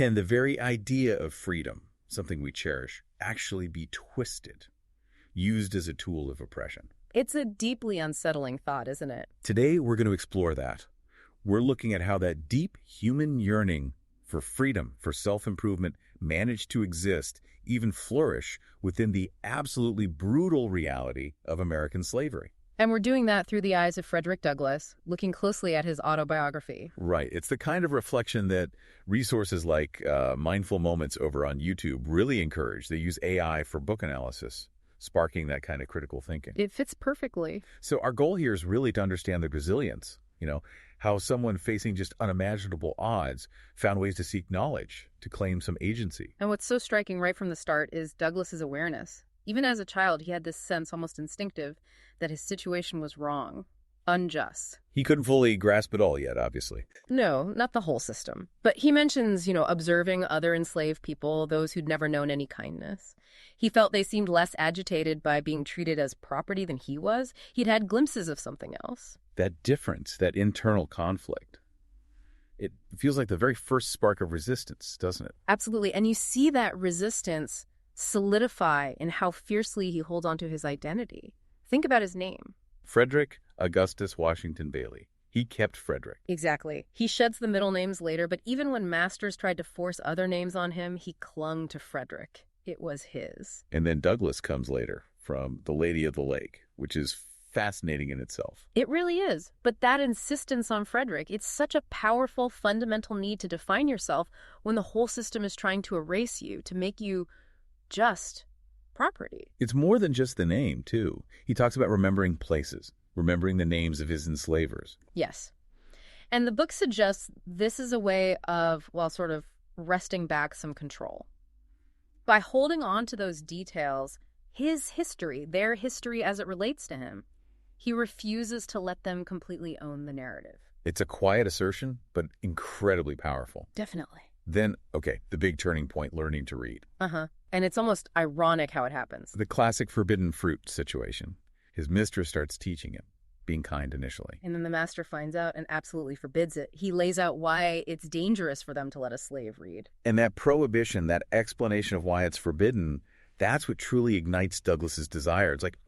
Can the very idea of freedom, something we cherish, actually be twisted, used as a tool of oppression? It's a deeply unsettling thought, isn't it? Today, we're going to explore that. We're looking at how that deep human yearning for freedom, for self-improvement, managed to exist, even flourish, within the absolutely brutal reality of American slavery. And we're doing that through the eyes of Frederick Douglass, looking closely at his autobiography. Right. It's the kind of reflection that resources like Mindful Moments over on YouTube really encourage. They use AI for book analysis, sparking that kind of critical thinking. It fits perfectly. So our goal here is really to understand the resilience, how someone facing just unimaginable odds found ways to seek knowledge, to claim some agency. And what's so striking right from the start is Douglass's awareness. Even as a child, he had this sense, almost instinctive, that his situation was wrong, unjust. He couldn't fully grasp it all yet, obviously. No, not the whole system. But he mentions, observing other enslaved people, those who'd never known any kindness. He felt they seemed less agitated by being treated as property than he was. He'd had glimpses of something else. That difference, that internal conflict, it feels like the very first spark of resistance, doesn't it? Absolutely. And you see that resistance solidify in how fiercely he holds onto his identity. Think about his name. Frederick Augustus Washington Bailey. He kept Frederick. Exactly. He sheds the middle names later, but even when masters tried to force other names on him, he clung to Frederick. It was his. And then Douglass comes later from the Lady of the Lake, which is fascinating in itself. It really is. But that insistence on Frederick, it's such a powerful, fundamental need to define yourself when the whole system is trying to erase you, to make you just property. It's more than just the name, too. He talks about remembering places, remembering the names of his enslavers. Yes. And the book suggests this is a way of, sort of wresting back some control. By holding on to those details, his history, their history as it relates to him, he refuses to let them completely own the narrative. It's a quiet assertion, but incredibly powerful. Definitely. Then, the big turning point, learning to read. And it's almost ironic how it happens. The classic forbidden fruit situation. His mistress starts teaching him, being kind initially. And then the master finds out and absolutely forbids it. He lays out why it's dangerous for them to let a slave read. And that prohibition, that explanation of why it's forbidden, that's what truly ignites Douglass's desire. It's like,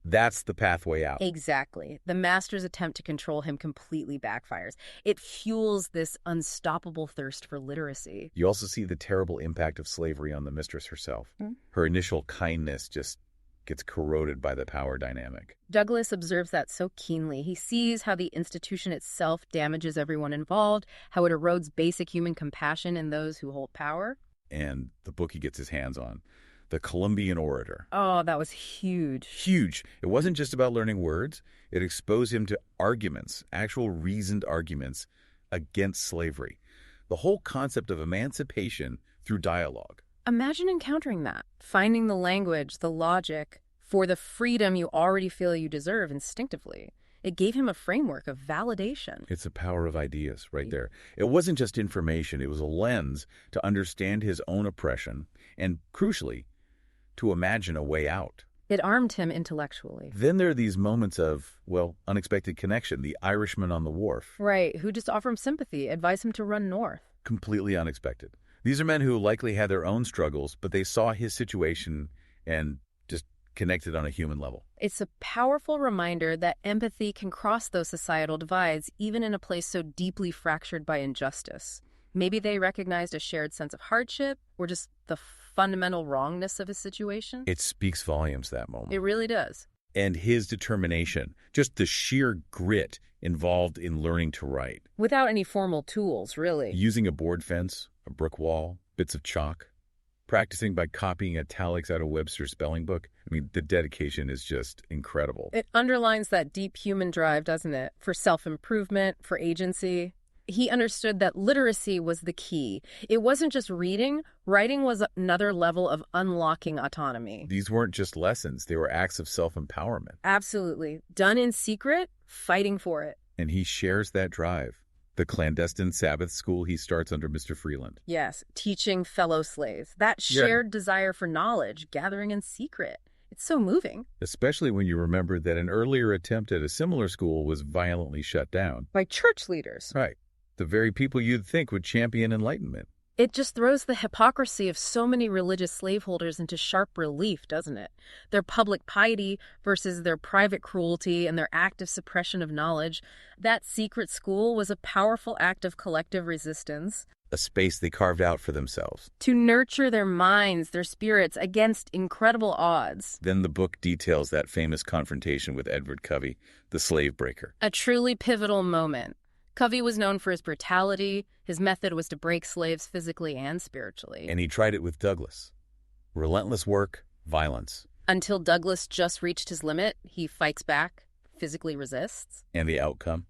that's the pathway out. Exactly. The master's attempt to control him completely backfires. It fuels this unstoppable thirst for literacy. You also see the terrible impact of slavery on the mistress herself. Her initial kindness just gets corroded by the power dynamic. Douglass observes that so keenly. He sees how the institution itself damages everyone involved, how it erodes basic human compassion in those who hold power. And the book he gets his hands on, The Columbian Orator. Oh, that was huge. Huge. It wasn't just about learning words. It exposed him to arguments, actual reasoned arguments against slavery. The whole concept of emancipation through dialogue. Imagine encountering that, finding the language, the logic, for the freedom you already feel you deserve instinctively. It gave him a framework of validation. It's the power of ideas right there. It wasn't just information. It was a lens to understand his own oppression and, crucially, to imagine a way out. It armed him intellectually. Then there are these moments of, unexpected connection. The Irishman on the wharf. Right, who just offer him sympathy, advise him to run north. Completely unexpected. These are men who likely had their own struggles, but they saw his situation and just connected on a human level. It's a powerful reminder that empathy can cross those societal divides, even in a place so deeply fractured by injustice. Maybe they recognized a shared sense of hardship or just the fundamental wrongness of his situation. It speaks volumes, that moment. It really does. And his determination, just the sheer grit involved in learning to write. Without any formal tools, really. Using a board fence, a brick wall, bits of chalk, practicing by copying italics out of Webster's spelling book. I mean, the dedication is just incredible. It underlines that deep human drive, doesn't it? For self-improvement, for agency. He understood that literacy was the key. It wasn't just reading. Writing was another level of unlocking autonomy. These weren't just lessons. They were acts of self-empowerment. Absolutely. Done in secret, fighting for it. And he shares that drive. The clandestine Sabbath school he starts under Mr. Freeland. Yes, teaching fellow slaves. That shared desire for knowledge, gathering in secret. It's so moving. Especially when you remember that an earlier attempt at a similar school was violently shut down. By church leaders. Right. The very people you'd think would champion enlightenment. It just throws the hypocrisy of so many religious slaveholders into sharp relief, doesn't it? Their public piety versus their private cruelty and their active suppression of knowledge. That secret school was a powerful act of collective resistance. A space they carved out for themselves. To nurture their minds, their spirits, against incredible odds. Then the book details that famous confrontation with Edward Covey, the slave breaker. A truly pivotal moment. Covey was known for his brutality. His method was to break slaves physically and spiritually. And he tried it with Douglass. Relentless work, violence. Until Douglass just reached his limit, he fights back, physically resists. And the outcome?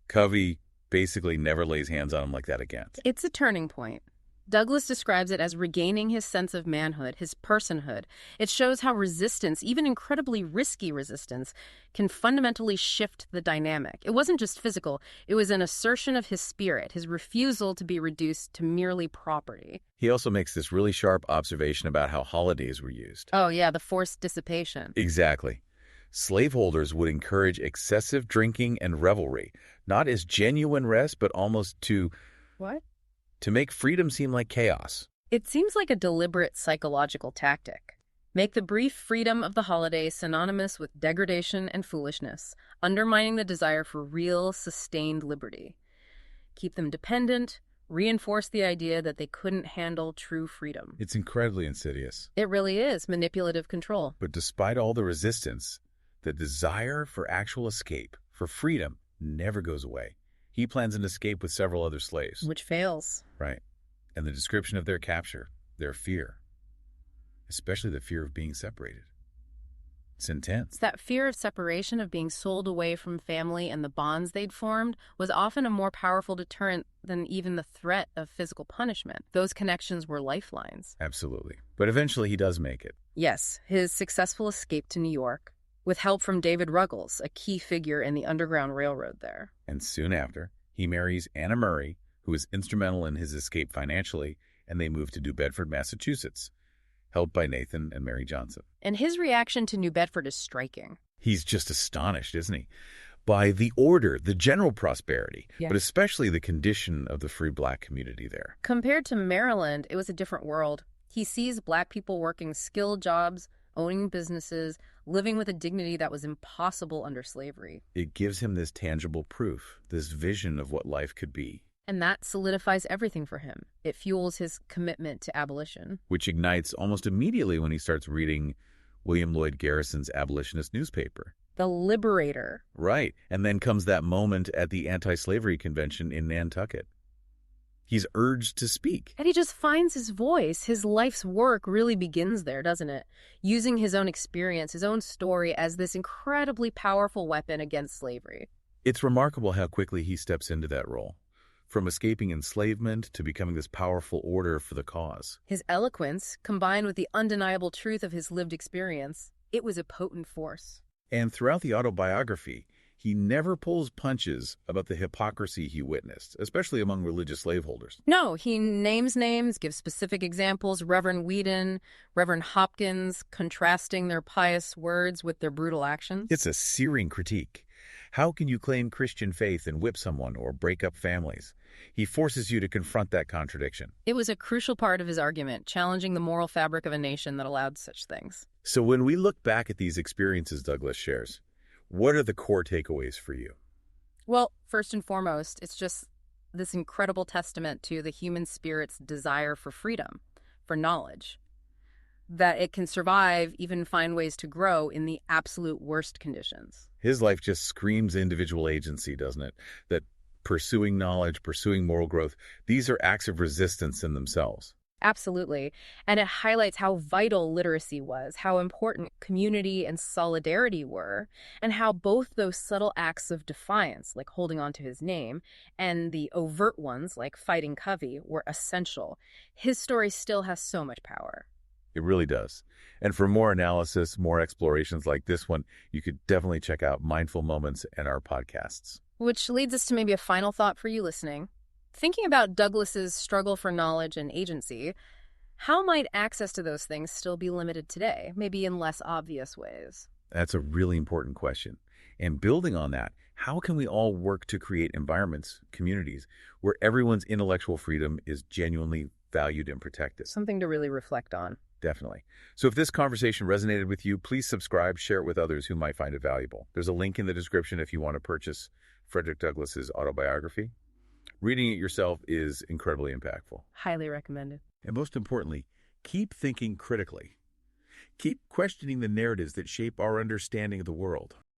Covey basically never lays hands on him like that again. It's a turning point. Douglass describes it as regaining his sense of manhood, his personhood. It shows how resistance, even incredibly risky resistance, can fundamentally shift the dynamic. It wasn't just physical. It was an assertion of his spirit, his refusal to be reduced to merely property. He also makes this really sharp observation about how holidays were used. Oh, yeah, the forced dissipation. Exactly. Slaveholders would encourage excessive drinking and revelry, not as genuine rest, but almost to make freedom seem like chaos. It seems like a deliberate psychological tactic. Make the brief freedom of the holiday synonymous with degradation and foolishness, undermining the desire for real, sustained liberty. Keep them dependent, reinforce the idea that they couldn't handle true freedom. It's incredibly insidious. It really is manipulative control. But despite all the resistance, the desire for actual escape, for freedom, never goes away. He plans an escape with several other slaves. Which fails. Right. And the description of their capture, their fear, especially the fear of being separated. It's intense. That fear of separation, of being sold away from family and the bonds they'd formed, was often a more powerful deterrent than even the threat of physical punishment. Those connections were lifelines. Absolutely. But eventually he does make it. Yes, his successful escape to New York, with help from David Ruggles, a key figure in the Underground Railroad there. And soon after, he marries Anna Murray, who was instrumental in his escape financially, and they move to New Bedford, Massachusetts, helped by Nathan and Mary Johnson. And his reaction to New Bedford is striking. He's just astonished, isn't he? By the order, the general prosperity, but especially the condition of the free Black community there. Compared to Maryland, it was a different world. He sees Black people working skilled jobs, owning businesses, living with a dignity that was impossible under slavery. It gives him this tangible proof, this vision of what life could be. And that solidifies everything for him. It fuels his commitment to abolition. Which ignites almost immediately when he starts reading William Lloyd Garrison's abolitionist newspaper. The Liberator. Right. And then comes that moment at the anti-slavery convention in Nantucket. He's urged to speak. And he just finds his voice. His life's work really begins there, doesn't it? Using his own experience, his own story as this incredibly powerful weapon against slavery. It's remarkable how quickly he steps into that role. From escaping enslavement to becoming this powerful order for the cause. His eloquence, combined with the undeniable truth of his lived experience, it was a potent force. And throughout the autobiography, he never pulls punches about the hypocrisy he witnessed, especially among religious slaveholders. No, he names names, gives specific examples, Reverend Whedon, Reverend Hopkins, contrasting their pious words with their brutal actions. It's a searing critique. How can you claim Christian faith and whip someone or break up families? He forces you to confront that contradiction. It was a crucial part of his argument, challenging the moral fabric of a nation that allowed such things. So when we look back at these experiences Douglass shares, what are the core takeaways for you? Well, first and foremost, it's just this incredible testament to the human spirit's desire for freedom, for knowledge, that it can survive, even find ways to grow in the absolute worst conditions. His life just screams individual agency, doesn't it? That pursuing knowledge, pursuing moral growth, these are acts of resistance in themselves. Absolutely. And it highlights how vital literacy was, how important community and solidarity were, and how both those subtle acts of defiance, like holding on to his name, and the overt ones, like fighting Covey, were essential. His story still has so much power. It really does. And for more analysis, more explorations like this one, you could definitely check out Mindful Moments and our podcasts. Which leads us to maybe a final thought for you listening. Thinking about Douglass's struggle for knowledge and agency, how might access to those things still be limited today, maybe in less obvious ways? That's a really important question. And building on that, how can we all work to create environments, communities, where everyone's intellectual freedom is genuinely valued and protected. Something to really reflect on. Definitely. So if this conversation resonated with you, please subscribe, share it with others who might find it valuable. There's a link in the description if you want to purchase Frederick Douglass's autobiography. Reading it yourself is incredibly impactful. Highly recommended. And most importantly, keep thinking critically. Keep questioning the narratives that shape our understanding of the world.